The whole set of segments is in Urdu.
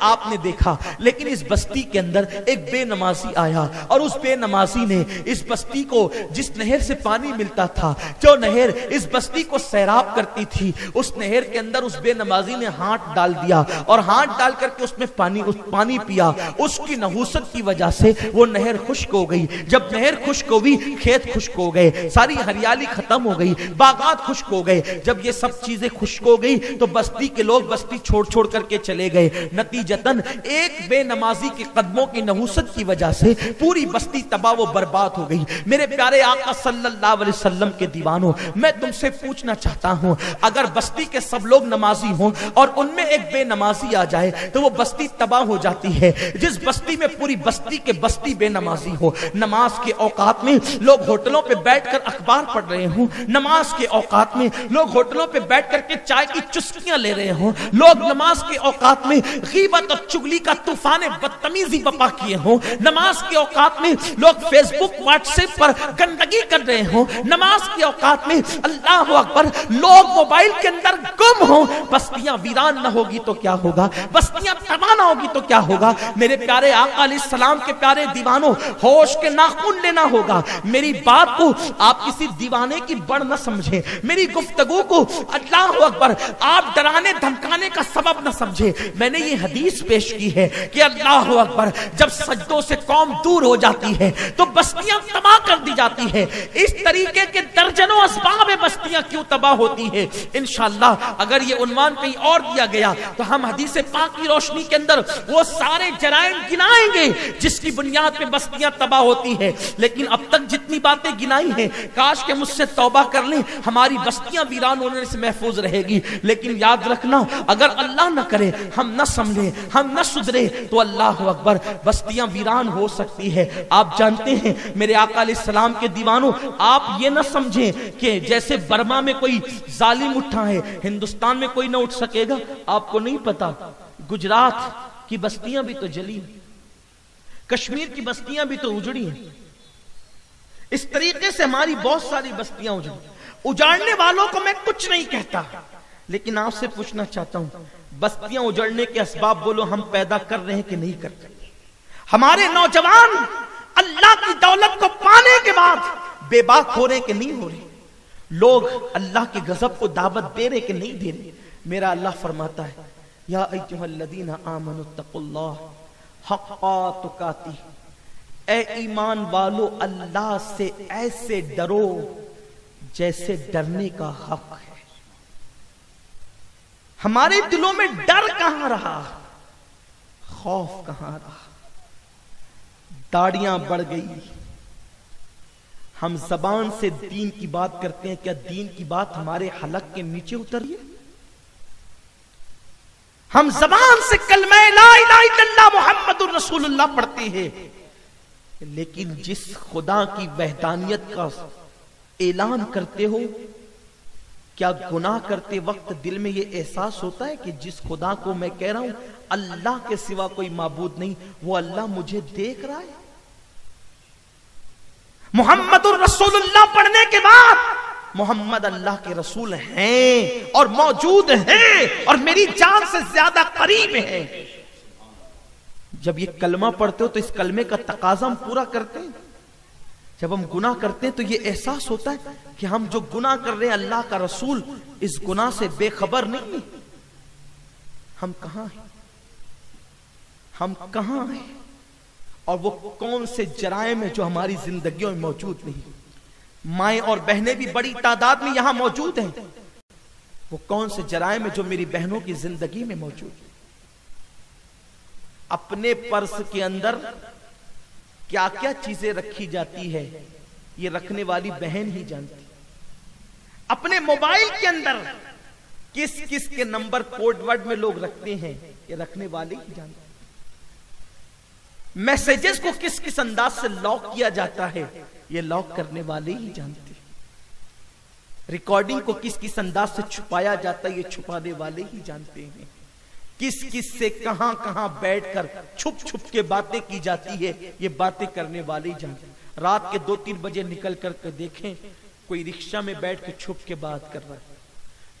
آپ نے دیکھا، لیکن اس بستی کے اندر ایک بے نمازی آیا اور اس بے نمازی نے اس بستی کو، جس نہر سے پانی ملتا تھا، جو نہر اس بستی کو سیراب کرتی تھی، اس نہر کے اندر اس بے نمازی نے ہاتھ ڈال دیا اور ہاتھ ڈال کر کے اس میں پانی پیا۔ اس کی نحوست کی وجہ سے وہ نہر خشک ہو گئی۔ جب نہر خشک ہوئی، کھیت خشک ہو گئے، ساری ہریالی ختم ہو گئی، باغات خشک ہو گئے۔ جب یہ سب چیزیں خشک ہو گئی تو بستی کے لوگ بستی چھوڑ چھوڑ کر کے چلے گئے۔ نتیجتاً ایک بے نمازی کے قدموں کی نحوست کی وجہ سے پوری بستی تباہ و برباد ہو گئی۔ میرے پیارے آقا صلی اللہ علیہ وسلم کے دیوانوں، میں تم سے پوچھنا چاہتا ہوں، اگر بستی کے سب لوگ نمازی ہوں اور ان میں ایک بے نمازی آ جائے تو وہ بستی تباہ ہو جاتی ہے۔ جس بستی میں پوری بستی کے بستی بے نمازی ہو، نماز کے اوقات میں لوگ ہوٹلوں پہ بیٹھ کر اخبار پڑھ رہے ہوں، نماز کے اوقات میں لوگ ہوٹلوں پہ بیٹھ کر کے چائے کی چسکیاں لے رہے ہوں، لوگ نماز کے اوقات میں غیبت اور چگلی کا طوفان بدتمیزی بپا کیے ہوں، نماز کے اوقات میں لوگ فیس بک واٹس ایپ پر گندگی کر رہے ہوں، نماز کے اوقات میں اللہ اکبر لوگ موبائل کے اندر گم ہوں، بستیاں ویران نہ ہوگی تو کیا ہوگا؟ بستیاں تباہ نہ ہوگی تو کیا ہوگا؟ میرے پیارے آقا علیہ السلام کے پیارے دیوانوں، ہوش کے ناخن لینا ہوگا۔ میری بات کو آپ کسی دیوانے کی بڑھ نہ سمجھیں، میری گفتگو کو اللہ اکبر آپ ڈرانے دھمکانے کا سبب نہ سمجھیں۔ میں نے یہ حدیث پیش کی ہے کہ اللہ اکبر جب سجدوں سے قوم دور ہو جاتی ہے تو بستیاں تباہ کر دی جاتی ہے۔ اس طریقے کے درجنوں اسباب بستیاں کیوں تباہ ہوتی ہے، انشاءاللہ اگر یہ عنوان کہیں اور دیا گیا تو ہم حدیث پاک کی روشنی کے اندر وہ سارے جرائم گنائیں گے جس کی بنیاد پہ بستیاں تباہ ہوتی ہے۔ لیکن اب تک جتنی باتیں گنائی ہیں، کاش کہ مجھ سے توبہ کر لیں، ہماری بستیاں ویران ہونے سے محفوظ رہے گی۔ لیکن یاد رکھنا، اگر اللہ نہ کرے، ہم نہ سمجھیں، ہم نہ سدھرے تو اللہ اکبر بستیاں ویران ہو سکتی ہے۔ آپ جانتے ہیں میرے آقا علیہ السلام کے دیوانوں، آپ یہ نہ سمجھیں کہ جیسے برما میں کوئی ظالم اٹھا ہے ہندوستان میں کوئی نہ اٹھ سکے گا۔ آپ کو نہیں پتا گجرات کی بستیاں بھی تو جلی، کشمیر کی بستیاں بھی تو اجڑی ہیں۔ اس طریقے سے ہماری بہت ساری بستیاں اجڑی۔ اجاڑنے والوں کو میں کچھ نہیں کہتا، لیکن آپ سے پوچھنا چاہتا ہوں، بستیاں اجڑنے کے اسباب بولو ہم پیدا کر رہے ہیں کہ نہیں کر رہے؟ ہمارے نوجوان اللہ کی دولت کو پانے کے بعد بے باک ہو رہے کہ نہیں ہو رہے؟ لوگ اللہ کے غضب کو دعوت دے رہے کہ نہیں دے رہے؟ میرا اللہ فرماتا ہے یا ایھا الذین آمنوا اتقوا اللہ حق تقاتہ، اے ایمان والو اللہ سے ایسے ڈرو جیسے ڈرنے کا حق ہے۔ ہمارے دلوں میں ڈر کہاں رہا، خوف کہاں رہا؟ داڑیاں بڑھ گئی، ہم زبان سے دین کی بات کرتے ہیں، کیا دین کی بات ہمارے حلق کے نیچے اتری ہے؟ ہم زبان سے کلمہ لا الہ الا اللہ محمد الرسول اللہ پڑھتے ہیں، لیکن جس خدا کی وحدانیت کا اعلان کرتے ہو، کیا گناہ کرتے وقت دل میں یہ احساس ہوتا ہے کہ جس خدا کو میں کہہ رہا ہوں اللہ کے سوا کوئی معبود نہیں، وہ اللہ مجھے دیکھ رہا ہے؟ محمد الرسول اللہ پڑھنے کے بعد محمد اللہ کے رسول ہیں اور موجود ہیں اور میری جان سے زیادہ قریب ہیں۔ جب یہ کلمہ پڑھتے ہو تو اس کلمے کا تقاضا ہم پورا کرتے ہیں۔ جب ہم گناہ کرتے ہیں تو یہ احساس ہوتا ہے کہ ہم جو گناہ کر رہے ہیں اللہ کا رسول اس گناہ سے بے خبر نہیں۔ ہم کہاں ہیں؟ ہم کہاں ہیں؟ اور وہ کون سے جرائم ہیں جو ہماری زندگیوں میں موجود نہیں؟ مائیں اور بہنیں بھی بڑی تعداد میں یہاں موجود ہیں، وہ کون سے جرائم ہیں جو میری بہنوں کی زندگی میں موجود ہیں؟ اپنے پرس کے اندر کیا کیا چیزیں رکھی جاتی ہے یہ رکھنے والی بہن ہی جانتی۔ اپنے موبائل کے اندر کس کس کے نمبر کوڈ ورڈ میں لوگ رکھتے ہیں یہ رکھنے والے ہی جانتے۔ میسیجز کو کس کس انداز سے لاک کیا جاتا ہے یہ لاک کرنے والے ہی جانتے۔ ریکارڈنگ کو کس کس انداز سے چھپایا جاتا ہے یہ چھپانے والے ہی جانتے ہیں۔ کس کس سے کہاں کہاں بیٹھ کر چھپ چھپ کے باتیں کی جاتی ہے یہ باتیں کرنے والے ہی جانتے۔ رات کے 2-3 بجے نکل کر کے دیکھیں، کوئی رکشہ میں بیٹھ کے چھپ کے بات کر رہا ہے،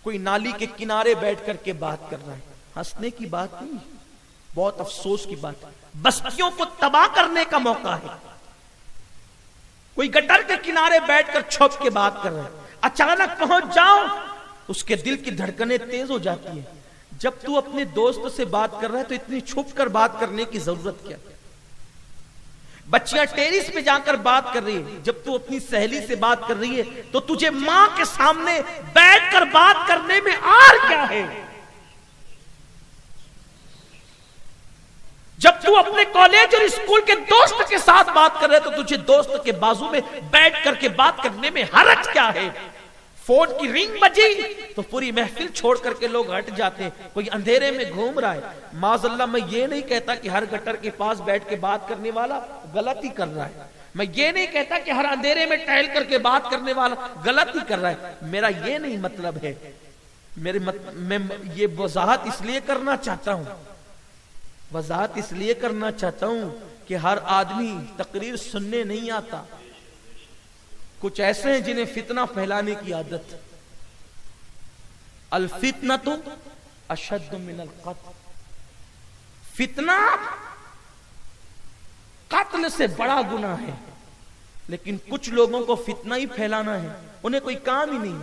کوئی نالی کے کنارے بیٹھ کر کے بات کر رہا ہے۔ ہنسنے کی بات نہیں، بہت افسوس کی بات ہے، بستیوں کو تباہ کرنے کا موقع ہے۔ کوئی گٹر کے کنارے بیٹھ کر چھپ کے بات کر رہا ہے، اچانک پہنچ جاؤ اس کے دل کی دھڑکنیں تیز ہو جاتی ہیں۔ جب تو اپنے دوست سے بات کر رہا ہے تو اتنی چھپ کر بات کرنے کی ضرورت کیا؟ بچیاں ٹیرس پہ جا کر بات کر رہی ہے، جب تو اپنی سہیلی سے بات کر رہی ہے تو تجھے ماں کے سامنے بیٹھ کر بات کرنے میں آر کیا ہے؟ جب تو اپنے کالج اور اسکول کے دوست کے ساتھ بات کر رہے تو تجھے دوست کے بازو میں بیٹھ کر کے بات کرنے میں حرج کیا ہے؟ فون کی رنگ بجی تو پوری محفل چھوڑ کر کے لوگ ہٹ جاتے ہیں، کوئی اندھیرے میں گھوم رہا ہے۔ معاذ اللہ، میں یہ نہیں کہتا کہ ہر گٹر کے پاس بیٹھ کے بات کرنے والا غلطی کر رہا ہے، میں یہ نہیں کہتا کہ ہر اندھیرے میں ٹہل کر کے بات کرنے والا غلطی کر رہا ہے، میرا یہ نہیں مطلب ہے۔ میں یہ وضاحت اس لیے کرنا چاہتا ہوں کہ ہر آدمی تقریر سننے نہیں آتا، کچھ ایسے ہیں جنہیں فتنہ پھیلانے کی عادت۔ الفتنۃ اشد من القتل، فتنہ قتل سے بڑا گناہ ہے، لیکن کچھ لوگوں کو فتنہ ہی پھیلانا ہے، انہیں کوئی کام ہی نہیں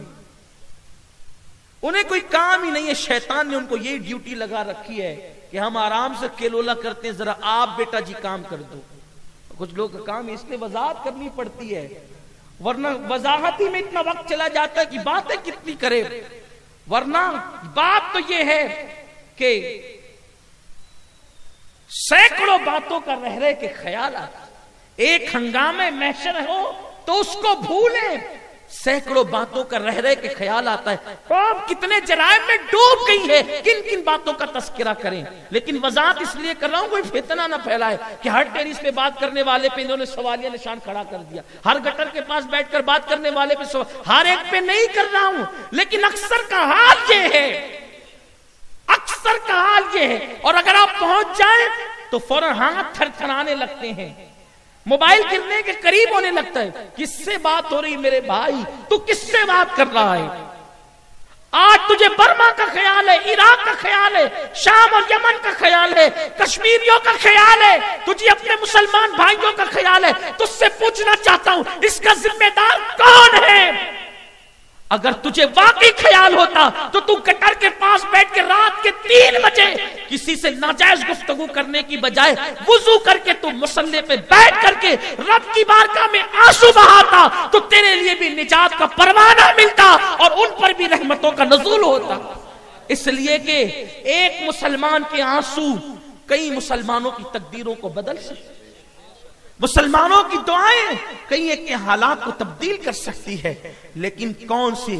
ہے، شیطان نے ان کو یہ ڈیوٹی لگا رکھی ہے کہ ہم آرام سے کیلولا کرتے ہیں، ذرا آپ بیٹا جی کام کر دو۔ کچھ لوگ کا کام اس لیے وضاحت کرنی پڑتی ہے، ورنہ وضاحت ہی میں اتنا وقت چلا جاتا ہے کہ باتیں کتنی کرے، ورنہ بات تو یہ ہے کہ سینکڑوں باتوں کا رہ رہے کے خیال آتا، ایک ہنگامے محشر ہو تو اس کو بھولیں، سینکڑوں باتوں کا رہ رہے کے خیال آتا ہے، قوم کتنے جرائم میں ڈوب گئی ہے، کن کن باتوں کا تذکرہ کریں۔ لیکن وضاحت اس لیے کر رہا ہوں کوئی فتنہ نہ پھیلائے کہ ہر ٹیرس پہ بات کرنے والے پہ انہوں نے سوالیہ نشان کھڑا کر دیا، ہر گٹر کے پاس بیٹھ کر بات کرنے والے پہ ہر ایک پہ نہیں کر رہا ہوں، لیکن اکثر کا حال یہ ہے، اور اگر آپ پہنچ جائیں تو فوراً ہاتھ تھر تھرانے لگتے ہیں، موبائل گرنے کے قریب ہونے لگتا ہے، کس سے بات ہو رہی میرے بھائی، تو کس سے بات کر رہا ہے؟ آج تجھے برما کا خیال ہے، عراق کا خیال ہے، شام اور یمن کا خیال ہے، کشمیریوں کا خیال ہے، تجھے اپنے مسلمان بھائیوں کا خیال ہے، تجھ سے پوچھنا چاہتا ہوں اس کا ذمہ دار کون ہے؟ اگر تجھے واقعی خیال ہوتا تو تو گٹر کے پاس بیٹھ کے رات کے 3 بجے کسی سے ناجائز گفتگو کرنے کی بجائے وضو کر کے تو مصلی پہ بیٹھ کر کے رب کی بارگاہ میں آنسو بہاتا تو تیرے لیے بھی نجات کا پروانہ ملتا اور ان پر بھی رحمتوں کا نزول ہوتا۔ اس لیے کہ ایک مسلمان کے آنسو کئی مسلمانوں کی تقدیروں کو بدل سکتے، مسلمانوں کی دعائیں کئی ایک کے حالات کو تبدیل کر سکتی ہے، لیکن کون سی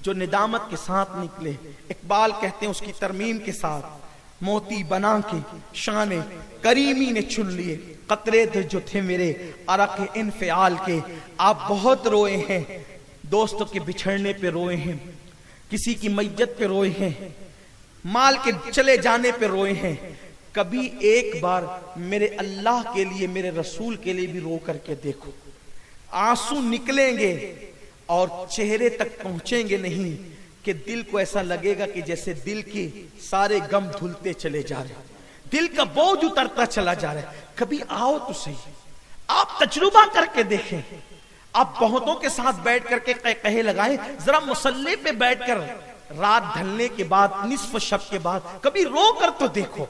جو ندامت کے ساتھ نکلے۔ اقبال کہتے ہیں اس کی ترمیم کے ساتھ، موتی بنا کے شان کریمی نے چن لیے، قطرے تھے جو تھے میرے عرق انفعال کے۔ آپ بہت روئے ہیں، دوستوں کے بچھڑنے پہ روئے ہیں، کسی کی میت پہ روئے ہیں، مال کے چلے جانے پہ روئے ہیں، کبھی ایک بار میرے اللہ کے لیے، میرے رسول کے لیے بھی رو کر کے دیکھو۔ آنسو نکلیں گے اور چہرے تک پہنچیں گے نہیں کہ دل کو ایسا لگے گا کہ جیسے دل کے سارے غم دھلتے چلے جا رہے ہیں، دل کا بوجھ اترتا چلا جا رہا ہے۔ کبھی آؤ تو صحیح، آپ تجربہ کر کے دیکھیں، آپ بہتوں کے ساتھ بیٹھ کر کے قہقہے لگائیں، ذرا مصلی پہ بیٹھ کر رات ڈھلنے کے بعد، نصف شب کے بعد کبھی رو کر تو دیکھو،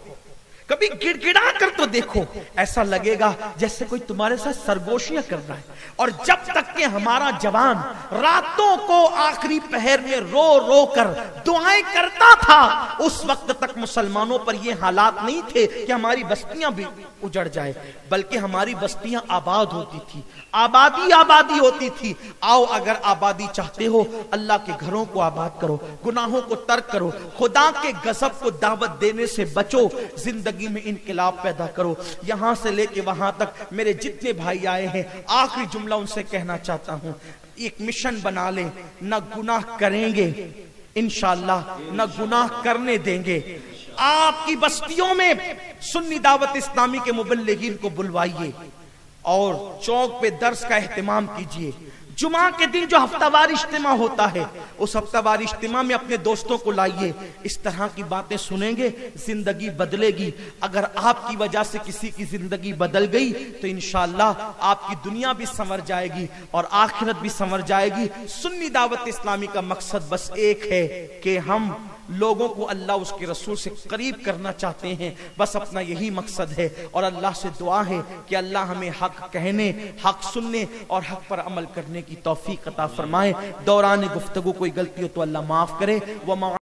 کبھی گڑ گڑا کر تو دیکھو، ایسا لگے گا جیسے کوئی تمہارے ساتھ سرگوشیاں کر رہا ہے۔ اور جب تک کہ ہمارا جوان راتوں کو آخری پہر میں رو رو کر دعائیں کرتا تھا، اس وقت تک مسلمانوں پر یہ حالات نہیں تھے کہ ہماری بستیاں بھی اجڑ جائے، بلکہ ہماری بستیاں آباد ہوتی تھی، آبادی ہوتی تھی۔ آؤ اگر آبادی چاہتے ہو، اللہ کے گھروں کو آباد کرو، گناہوں کو ترک کرو، خدا کے غضب کو دعوت دینے سے بچو، زندگی میں انقلاب پیدا کرو۔ یہاں سے لے کے وہاں تک میرے جتنے بھائی آئے ہیں، آخری جملہ ان سے کہنا چاہتا ہوں، ایک مشن بنا لیں، نہ گناہ کریں گے انشاءاللہ، نہ گناہ کرنے دیں گے۔ آپ کی بستیوں میں سنی دعوت اسلامی کے مبلغین کو بلوائیے اور چوک پہ درس کا اہتمام کیجئے، جمعہ کے دن جو ہفتہ وار اجتماع ہوتا ہے اس ہفتہ وار اجتماع میں اپنے دوستوں کو لائیے، اس طرح کی باتیں سنیں گے، زندگی بدلے گی۔ اگر آپ کی وجہ سے کسی کی زندگی بدل گئی تو انشاءاللہ آپ کی دنیا بھی سنور جائے گی اور آخرت بھی سنور جائے گی۔ سنی دعوت اسلامی کا مقصد بس ایک ہے کہ ہم لوگوں کو اللہ اس کے رسول سے قریب کرنا چاہتے ہیں، بس اپنا یہی مقصد ہے، اور اللہ سے دعا ہے کہ اللہ ہمیں حق کہنے، حق سننے اور حق پر عمل کرنے کی توفیق عطا فرمائے۔ دوران گفتگو کوئی غلطی ہو تو اللہ معاف کرے۔